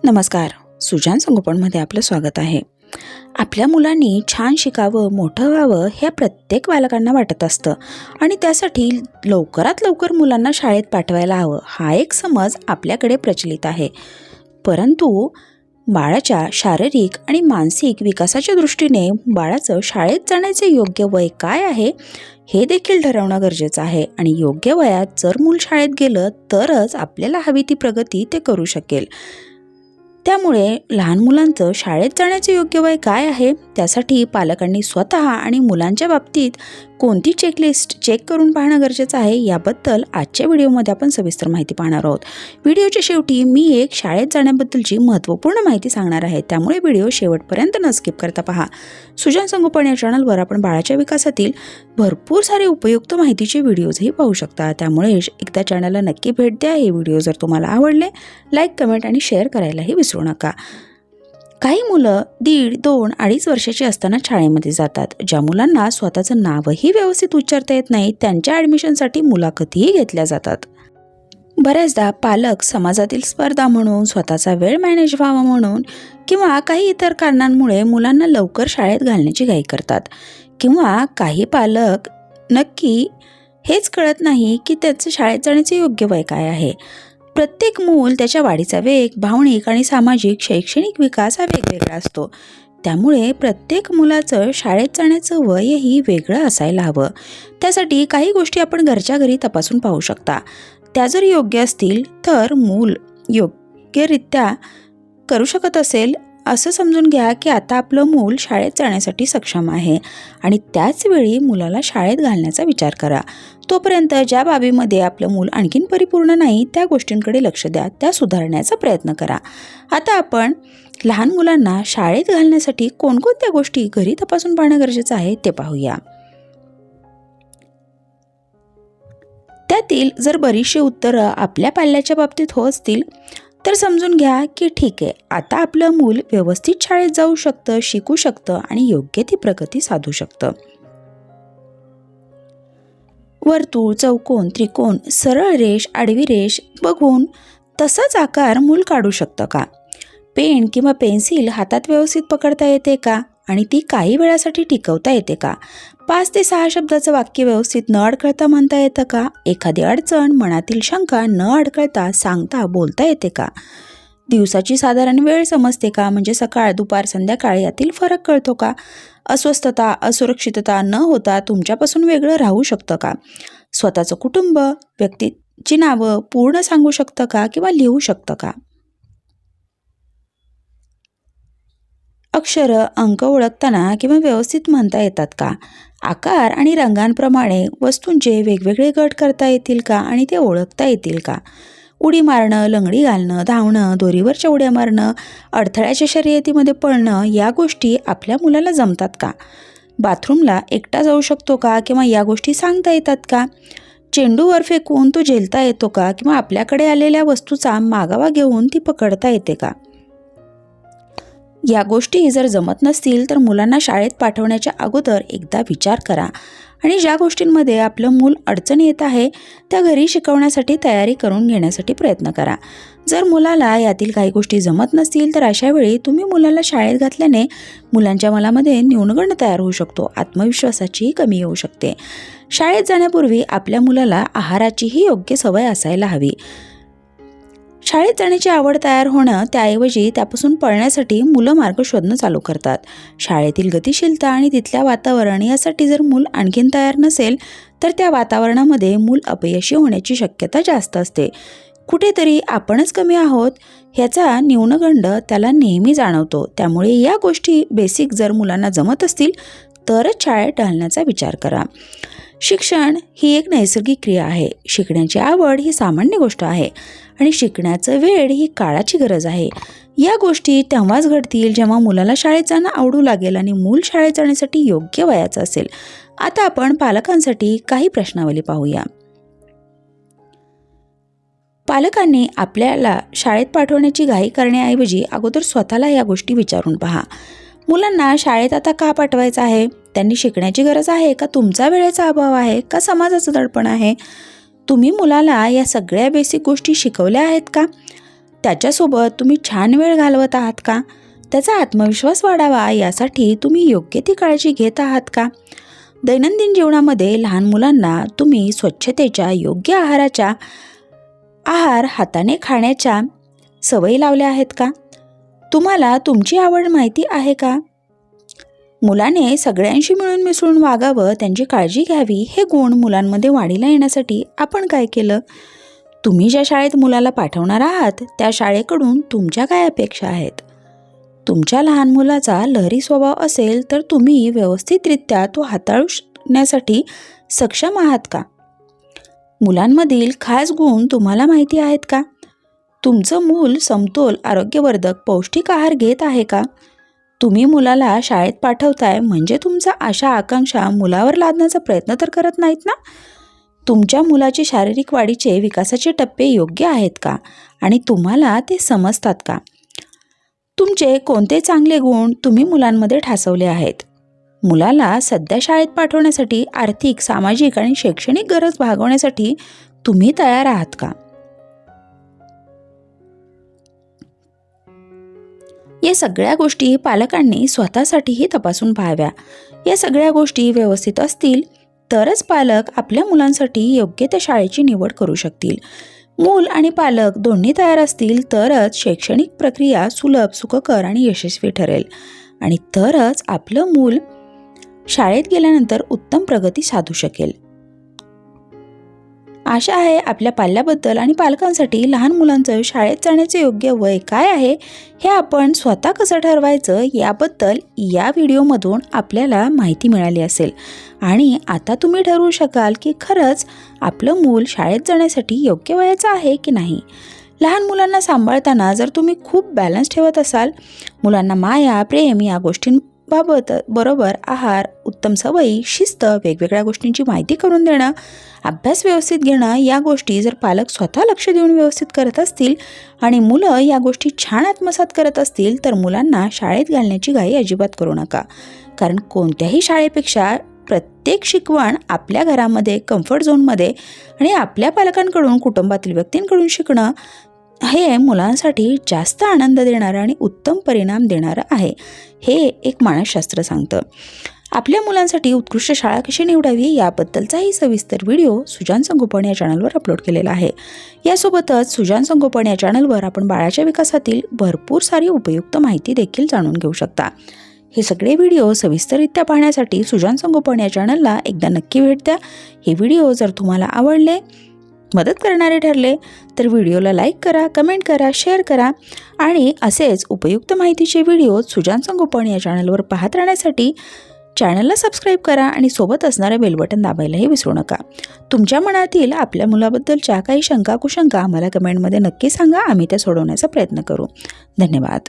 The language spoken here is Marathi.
नमस्कार. सुजान संगोपनमध्ये आपलं स्वागत आहे. आपल्या मुलांनी छान शिकावं, मोठं व्हावं हे प्रत्येक पालकांना वाटत असतं आणि त्यासाठी लवकरात लवकर मुलांना शाळेत पाठवायला हवं हा एक समज आपल्याकडे प्रचलित आहे. परंतु बाळाच्या शारीरिक आणि मानसिक विकासाच्या दृष्टीने बाळाचं शाळेत जाण्याचे योग्य वय काय आहे हे देखील ठरवणं गरजेचं आहे आणि योग्य वयात जर मूल शाळेत गेलं तरच आपल्याला हवी ती प्रगती ते करू शकेल. त्यामुळे लहान मुलांचं शाळेत जाण्याचे योग्य वय काय आहे त्यासाठी पालकांनी स्वतः आणि मुलांच्या बाबतीत कोणती चेकलिस्ट चेक करून पाहणं गरजेचं आहे याबद्दल आजच्या व्हिडिओमध्ये आपण सविस्तर माहिती पाहणार आहोत. व्हिडिओच्या शेवटी मी एक शाळेत जाण्याबद्दलची महत्त्वपूर्ण माहिती सांगणार आहे, त्यामुळे व्हिडिओ शेवटपर्यंत न स्किप करता पहा. सुजान संगोपन या चॅनलवर आपण बाळाच्या विकासातील भरपूर सारे उपयुक्त माहितीचे व्हिडिओजही पाहू शकता, त्यामुळे एकदा चॅनलला नक्की भेट द्या. हे व्हिडिओ जर तुम्हाला आवडले लाईक, कमेंट आणि शेअर करायलाही विसरू नका. काही मुलं 1.5, 2, 2.5 वर्षाची असताना शाळेमध्ये जातात. ज्या मुलांना स्वतःचं नावही व्यवस्थित उच्चारता येत नाही त्यांच्या ॲडमिशनसाठी मुलाखतीही घेतल्या जातात. बऱ्याचदा पालक समाजातील स्पर्धा म्हणून, स्वतःचा वेळ मॅनेज व्हावा म्हणून किंवा काही इतर कारणांमुळे मुलांना लवकर शाळेत घालण्याची घाई करतात. किंवा काही पालक नक्की हेच कळत नाही की त्याचं शाळेत जाण्याचे योग्य वय काय आहे. प्रत्येक मूल त्याच्या वाढीचा वेग, भावनिक आणि सामाजिक शैक्षणिक विकास हा वेगवेगळा असतो. त्यामुळे प्रत्येक मुलाचं शाळेत जाण्याचं वयही वेगळं असायला हवं. त्यासाठी काही गोष्टी आपण घरच्या घरी तपासून पाहू शकता. त्या जर योग्य असतील तर मूल योग्यरित्या करू शकत असेल असं समजून घ्या की आता आपलं मूल शाळेत जाण्यासाठी सक्षम आहे आणि त्याचवेळी मुलाला शाळेत घालण्याचा विचार करा. तोपर्यंत ज्या बाबीमध्ये आपलं मूल आणखीन परिपूर्ण नाही त्या गोष्टींकडे लक्ष द्या, त्या सुधारण्याचा प्रयत्न करा. आता आपण लहान मुलांना शाळेत घालण्यासाठी कोणकोणत्या गोष्टी घरी तपासून पाहणं गरजेचं आहे ते पाहूया. त्यातील जर बरीचशी उत्तरं आपल्या पाल्याच्या बाबतीत हो असतील तर समजून घ्या की ठीक आहे, आता आपलं मूल व्यवस्थित शाळेत जाऊ शकतं, शिकू शकतं आणि योग्य ती प्रगती साधू शकतं. वर्तुळ, चौकोन, त्रिकोण, सरळ रेष, आडवी रेष बघून तसाच आकार मूल काढू शकतं का? पेन किंवा पेन्सिल हातात व्यवस्थित पकडता येते का आणि ती काही वेळासाठी टिकवता येते का? 5 ते 6 शब्दाचं वाक्य व्यवस्थित न अडखळता म्हणता येतं का? एखादी अडचण, मनातील शंका न अडखळता सांगता बोलता येते का? दिवसाची साधारण वेळ समजते का? म्हणजे सकाळ, दुपार, संध्याकाळ यातील फरक कळतो का? अस्वस्थता, असुरक्षितता न होता तुमच्यापासून वेगळं राहू शकतं का? स्वतःचं कुटुंब, व्यक्तीची नावं पूर्ण सांगू शकतं का किंवा लिहू शकतं का? अक्षरं, अंक ओळखताना किंवा व्यवस्थित म्हणता येतात का? आकार आणि रंगांप्रमाणे वस्तूंचे वेगवेगळे गट करता येतील का आणि ते ओळखता येतील का? उडी मारणं, लंगडी घालणं, धावणं, दोरीवरच्या उड्या मारणं, अडथळ्याच्या शर्यतीमध्ये पळणं या गोष्टी आपल्या मुलाला जमतात का? बाथरूमला एकटा जाऊ शकतो का किंवा या गोष्टी सांगता येतात का? चेंडूवर फेकून तो झेलता येतो का किंवा आपल्याकडे आलेल्या वस्तूचा मागावा घेऊन ती पकडता येते का? या गोष्टी जर जमत नसतील तर मुलांना शाळेत पाठवण्याच्या अगोदर एकदा विचार करा आणि ज्या गोष्टींमध्ये आपलं मूल अडचण येत आहे त्या घरी शिकवण्यासाठी तयारी करून घेण्यासाठी प्रयत्न करा. जर मुलाला यातील काही गोष्टी जमत नसतील तर अशा वेळी तुम्ही मुलाला शाळेत घातल्याने मुलांच्या मनामध्ये न्यूनगंड तयार होऊ शकतो, आत्मविश्वासाचीही कमी येऊ शकते. शाळेत जाण्यापूर्वी आपल्या मुलाला आहाराचीही योग्य सवय असायला हवी. शाळेत जाण्याची आवड तयार होणं त्याऐवजी त्यापासून पळण्यासाठी मुलं मार्ग शोधणं चालू करतात. शाळेतील गतिशीलता आणि तिथल्या वातावरण यासाठी जर मूल आणखीन तयार नसेल तर त्या वातावरणामध्ये मूल अपयशी होण्याची शक्यता जास्त असते. कुठेतरी आपणच कमी आहोत ह्याचा न्यूनगंड त्याला नेहमी जाणवतो. त्यामुळे या गोष्टी बेसिक जर मुलांना जमत असतील तरच शाळेत घालण्याचा विचार करा. शिक्षण ही एक नैसर्गिक क्रिया आहे. शिकण्याची आवड ही सामान्य गोष्ट आहे आणि शिकण्याचं वेळ ही काळाची गरज आहे. या गोष्टी तेव्हाच घडतील जेव्हा मुलाला शाळेत जाणं आवडू लागेल आणि मूल शाळेत जाण्यासाठी योग्य वयाचं असेल. आता आपण पालकांसाठी काही प्रश्नावली पाहूया. पालकांनी आपल्याला शाळेत पाठवण्याची घाई करण्याऐवजी अगोदर स्वतःला या गोष्टी विचारून पहा. मुलांना शाळेत आता का पाठवायचं आहे? त्यांनी शिकण्याची गरज आहे का? तुमचा वेळेचा अभाव आहे का? समाजाचं दडपण आहे? तुम्ही मुलाला या सगळ्या बेसिक गोष्टी शिकवल्या आहेत का? त्याच्यासोबत तुम्ही छान वेळ घालवत आहात का? त्याचा आत्मविश्वास वाढावा यासाठी तुम्ही योग्य ती काळजी घेत आहात का? दैनंदिन जीवनामध्ये लहान मुलांना तुम्ही स्वच्छतेच्या, योग्य आहार हाताने खाण्याच्या सवयी लावल्या आहेत का? तुम्हाला तुमची आवड माहिती आहे का? मुलाने सगळ्यांशी मिळून मिसळून वागावं, त्यांची काळजी घ्यावी, हे गुण मुलांमध्ये वाढीला येण्यासाठी आपण काय केलं? तुम्ही ज्या शाळेत मुलाला पाठवणार आहात त्या शाळेकडून तुमच्या काय अपेक्षा आहेत? तुमच्या लहान मुलाचा लहरी स्वभाव असेल तर तुम्ही व्यवस्थितरित्या तो हाताळण्यासाठी सक्षम आहात का? मुलांमधील खास गुण तुम्हाला माहिती आहेत का? तुमचं मूल समतोल, आरोग्यवर्धक, पौष्टिक आहार घेत आहे का? तुम्ही मुलाला शाळेत पाठवताय म्हणजे तुमच्या आशा आकांक्षा मुलावर लादण्याचा प्रयत्न तर करत नाहीत ना? तुमच्या मुलाचे शारीरिक वाढीचे विकासाचे टप्पे योग्य आहेत का आणि तुम्हाला ते समजतात का? तुमचे कोणते चांगले गुण तुम्ही मुलांमध्ये ठासवले आहेत? मुलाला सध्या शाळेत पाठवण्यासाठी आर्थिक, सामाजिक आणि शैक्षणिक गरज भागवण्यासाठी तुम्ही तयार आहात का? या सगळ्या गोष्टी पालकांनी स्वतःसाठीही तपासून पाहाव्या. या सगळ्या गोष्टी व्यवस्थित असतील तरच पालक आपल्या मुलांसाठी योग्य त्या शाळेची निवड करू शकतील. मूल आणि पालक दोन्ही तयार असतील तरच शैक्षणिक प्रक्रिया सुलभ, सुखकर आणि यशस्वी ठरेल आणि तरच आपलं मूल शाळेत गेल्यानंतर उत्तम प्रगती साधू शकेल. आशा आहे आपल्या पाल्याबद्दल आणि पालकांसाठी लहान मुलांचं शाळेत जाण्याचे योग्य वय काय आहे हे आपण स्वतः कसं ठरवायचं याबद्दल या व्हिडिओमधून आपल्याला माहिती मिळाली असेल आणि आता तुम्ही ठरवू शकाल की खरंच आपलं मूल शाळेत जाण्यासाठी योग्य वयाचं आहे की नाही. लहान मुलांना सांभाळताना जर तुम्ही खूप बॅलन्स ठेवत असाल, मुलांना माया, प्रेम या गोष्टींबाबत बरोबर आहार, उत्तम सवयी, शिस्त, वेगवेगळ्या गोष्टींची माहिती करून देणं, अभ्यास व्यवस्थित घेणं या गोष्टी जर पालक स्वतः लक्ष देऊन व्यवस्थित करत असतील आणि मुलं या गोष्टी छान आत्मसात करत असतील तर मुलांना शाळेत घालण्याची घाई अजिबात करू नका. कारण कोणत्याही शाळेपेक्षा प्रत्येक शिकवण आपल्या घरामध्ये, कम्फर्ट झोनमध्ये आणि आपल्या पालकांकडून, कुटुंबातील व्यक्तींकडून शिकणं हे मुलांसाठी जास्त आनंद देणारं आणि उत्तम परिणाम देणारं आहे, हे एक मानसशास्त्र सांगतं. आपल्या मुलांसाठी उत्कृष्ट शाळा कशी निवडावी याबद्दलचाही सविस्तर व्हिडिओ सुजान संगोपन या चॅनलवर अपलोड केलेला आहे. यासोबतच सुजान संगोपन या चॅनलवर आपण बाळाच्या विकासातील भरपूर सारी उपयुक्त माहिती देखील जाणून घेऊ शकता. हे सगळे व्हिडिओ सविस्तररित्या पाहण्यासाठी सुजान संगोपन या चॅनलला एकदा नक्की भेट द्या. हे व्हिडिओ जर तुम्हाला आवडले, मदत करणारे ठरले तर व्हिडिओला लाईक करा, कमेंट करा, शेअर करा आणि असेच उपयुक्त माहितीचे व्हिडिओ सुजान संगोपन या चॅनलवर पाहत राहण्यासाठी चॅनलला सबस्क्राईब करा आणि सोबत असणारं बेल बटन दाबायलाही विसरू नका. तुमच्या मनातील आपल्या मुलाबद्दलच्या काही शंका, कुशंका आम्हाला कमेंटमध्ये नक्की सांगा. आम्ही त्या सोडवण्याचा प्रयत्न करू. धन्यवाद.